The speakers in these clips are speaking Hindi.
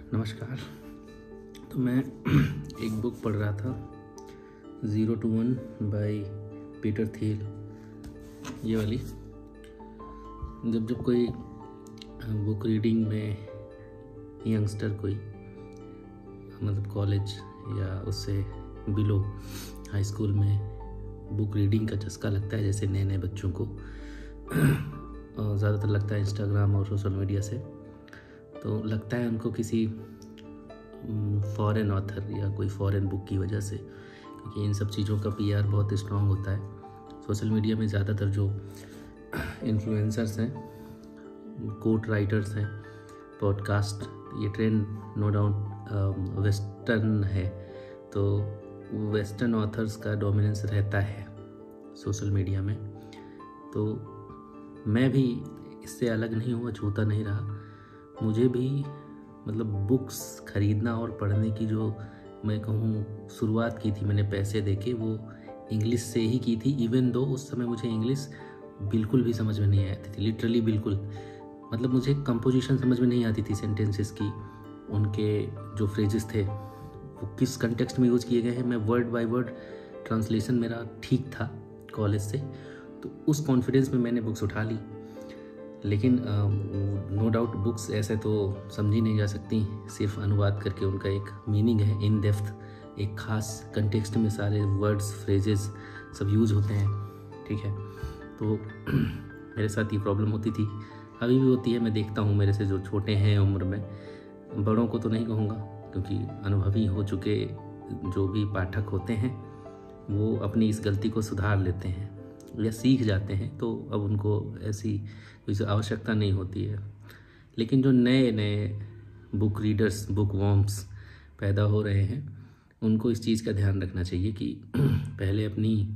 नमस्कार। तो मैं एक बुक पढ़ रहा था 0 to 1 बाय पीटर थियल, ये वाली। जब कोई बुक रीडिंग में यंगस्टर कोई मतलब कॉलेज या उससे बिलो हाई स्कूल में बुक रीडिंग का चस्का लगता है, जैसे नए नए बच्चों को ज़्यादातर लगता है इंस्टाग्राम और सोशल मीडिया से, तो लगता है उनको किसी फॉरेन ऑथर या कोई फॉरेन बुक की वजह से, क्योंकि इन सब चीज़ों का पीआर बहुत स्ट्रॉन्ग होता है। सोशल मीडिया में ज़्यादातर जो इन्फ्लुएंसर्स हैं, कोट राइटर्स हैं, पॉडकास्ट, ये ट्रेंड नो डाउट वेस्टर्न है, तो वेस्टर्न ऑथर्स का डोमिनेंस रहता है सोशल मीडिया में। तो मैं भी इससे अलग नहीं हुआ, छूता नहीं रहा। मुझे भी मतलब बुक्स खरीदना और पढ़ने की जो मैं कहूँ शुरुआत की थी मैंने पैसे देके, वो इंग्लिश से ही की थी। इवन दो उस समय मुझे इंग्लिश बिल्कुल भी समझ में नहीं आती थी, लिटरली बिल्कुल। मतलब मुझे कंपोजिशन समझ में नहीं आती थी सेंटेंसेस की, उनके जो फ्रेजेस थे वो किस कंटेक्स्ट में यूज़ किए गए हैं। मैं वर्ड बाय वर्ड ट्रांसलेशन मेरा ठीक था कॉलेज से, तो उस कॉन्फिडेंस में मैंने बुक्स उठा ली। लेकिन नो डाउट बुक्स ऐसे तो समझी नहीं जा सकती, सिर्फ अनुवाद करके। उनका एक मीनिंग है इन डेप्थ, एक ख़ास कंटेक्स्ट में सारे वर्ड्स फ्रेजेस सब यूज होते हैं, ठीक है। तो मेरे साथ ये प्रॉब्लम होती थी, अभी भी होती है। मैं देखता हूँ मेरे से जो छोटे हैं उम्र में, बड़ों को तो नहीं कहूँगा क्योंकि अनुभवी हो चुके जो भी पाठक होते हैं वो अपनी इस गलती को सुधार लेते हैं या सीख जाते हैं, तो अब उनको ऐसी कोई आवश्यकता नहीं होती है। लेकिन जो नए नए बुक रीडर्स, बुक वॉर्म्स पैदा हो रहे हैं, उनको इस चीज़ का ध्यान रखना चाहिए कि पहले अपनी,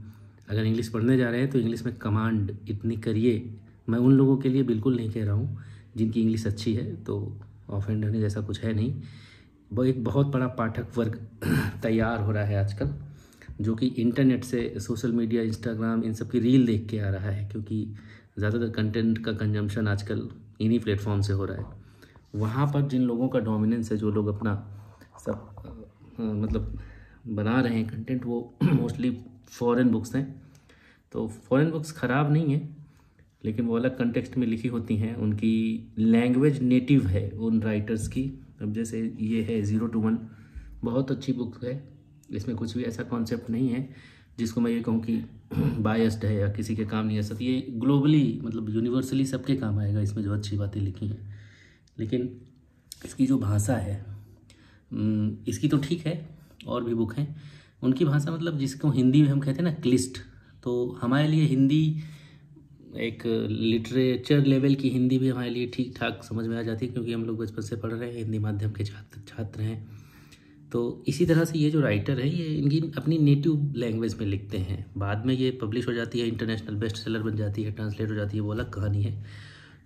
अगर इंग्लिश पढ़ने जा रहे हैं तो इंग्लिश में कमांड इतनी करिए। मैं उन लोगों के लिए बिल्कुल नहीं कह रहा हूँ जिनकी इंग्लिश अच्छी है, तो ऑफेंड होने जैसा कुछ है नहीं। वो एक बहुत बड़ा पाठक वर्ग तैयार हो रहा है आजकल, जो कि इंटरनेट से, सोशल मीडिया, इंस्टाग्राम, इन सब की रील देख के आ रहा है, क्योंकि ज़्यादातर कंटेंट का कंजम्पशन आजकल इन्हीं प्लेटफॉर्म से हो रहा है। वहाँ पर जिन लोगों का डोमिनेंस है, जो लोग अपना सब मतलब बना रहे हैं कंटेंट, वो मोस्टली फॉरेन बुक्स हैं। तो फॉरेन बुक्स ख़राब नहीं है, लेकिन वो अलग कंटेक्स्ट में लिखी होती हैं, उनकी लैंग्वेज नेटिव है उन राइटर्स की। अब जैसे ये है 0 to 1, बहुत अच्छी बुक है, इसमें कुछ भी ऐसा कॉन्सेप्ट नहीं है जिसको मैं ये कहूँ कि बायस्ड है या किसी के काम नहीं आ सकती। ये ग्लोबली मतलब यूनिवर्सली सबके काम आएगा इसमें जो अच्छी बातें लिखी हैं। लेकिन इसकी जो भाषा है इसकी तो ठीक है, और भी बुक हैं उनकी भाषा, मतलब जिसको हिंदी में हम कहते हैं ना क्लिष्ट, तो हमारे लिए हिंदी एक लिटरेचर लेवल की हिंदी भी हमारे लिए ठीक ठाक समझ में आ जाती है, क्योंकि हम लोग बचपन से पढ़ रहे हैं, हिंदी माध्यम के छात्र हैं। तो इसी तरह से ये जो राइटर है, ये इनकी अपनी नेटिव लैंग्वेज में लिखते हैं, बाद में ये पब्लिश हो जाती है, इंटरनेशनल बेस्ट सेलर बन जाती है, ट्रांसलेट हो जाती है, वो अलग कहानी है।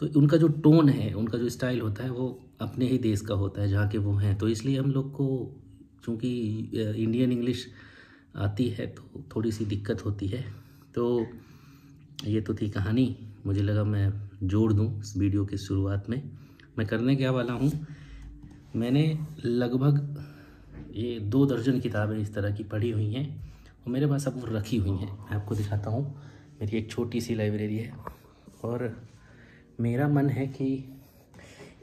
तो उनका जो टोन है, उनका जो स्टाइल होता है, वो अपने ही देश का होता है जहाँ के वो हैं। तो इसलिए हम लोग को चूँकि इंडियन इंग्लिश आती है तो थोड़ी सी दिक्कत होती है। तो ये तो थी कहानी, मुझे लगा मैं जोड़ दूँ इस वीडियो की शुरुआत में। मैं करने क्या वाला हूँ, मैंने लगभग ये 2 दर्जन किताबें इस तरह की पढ़ी हुई हैं, और मेरे पास अब वो रखी हुई हैं। मैं आपको दिखाता हूँ, मेरी एक छोटी सी लाइब्रेरी है, और मेरा मन है कि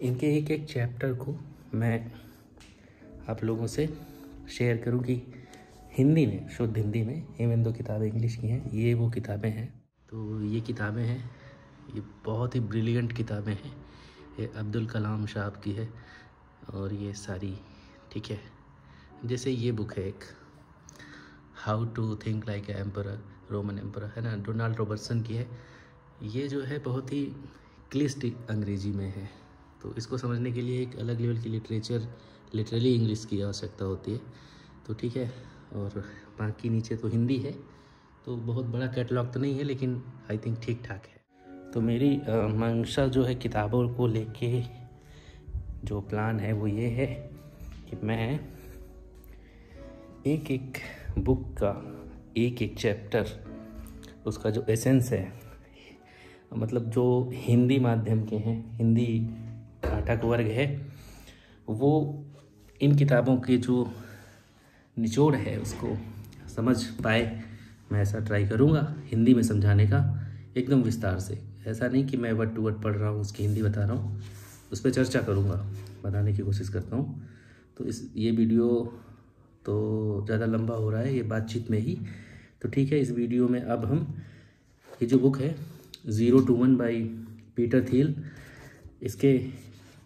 इनके एक एक चैप्टर को मैं आप लोगों से शेयर करूँ कि हिंदी में, शुद्ध हिंदी में, इवन दो किताबें इंग्लिश की हैं, ये वो किताबें हैं। तो ये किताबें हैं, ये बहुत ही ब्रिलियंट किताबें हैं, ये अब्दुल कलाम साहब की है, और ये सारी, ठीक है। जैसे ये बुक है एक, how to think like a emperor, roman emperor, है ना, डोनाल्ड रॉबर्टसन की है। ये जो है बहुत ही क्लिष्ट अंग्रेजी में है, तो इसको समझने के लिए एक अलग लेवल की लिटरली इंग्लिश की आवश्यकता होती है। तो ठीक है, और बाकी नीचे तो हिंदी है, तो बहुत बड़ा कैटलॉग तो नहीं है, लेकिन आई थिंक ठीक ठाक है। तो मेरी मंशा जो है किताबों को लेके, जो प्लान है वो ये है कि मैं एक एक बुक का एक एक चैप्टर, उसका जो एसेंस है, मतलब जो हिंदी माध्यम के हैं, हिंदी पाठक वर्ग है, वो इन किताबों के जो निचोड़ है उसको समझ पाए, मैं ऐसा ट्राई करूँगा हिंदी में समझाने का, एकदम विस्तार से। ऐसा नहीं कि मैं वर्ड टू वर्ड पढ़ रहा हूँ उसकी हिंदी बता रहा हूँ, उस पर चर्चा करूँगा, बताने की कोशिश करता हूँ। तो ये वीडियो तो ज़्यादा लंबा हो रहा है, ये बातचीत में ही। तो ठीक है, इस वीडियो में अब हम ये जो बुक है 0 to 1 बाय पीटर थियल, इसके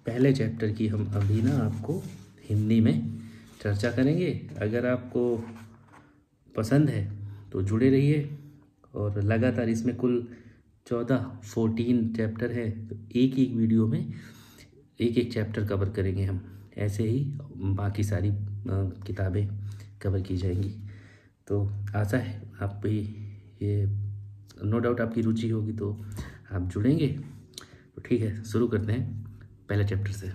पहले चैप्टर की हम अभी ना आपको हिंदी में चर्चा करेंगे। अगर आपको पसंद है तो जुड़े रहिए, और लगातार इसमें कुल 14 चैप्टर है, तो एक एक वीडियो में एक एक चैप्टर कवर करेंगे हम। ऐसे ही बाकी सारी किताबें कवर की जाएंगी। तो आशा है आप भी, ये नो डाउट आपकी रुचि होगी तो आप जुड़ेंगे। तो ठीक है, शुरू करते हैं पहले चैप्टर से।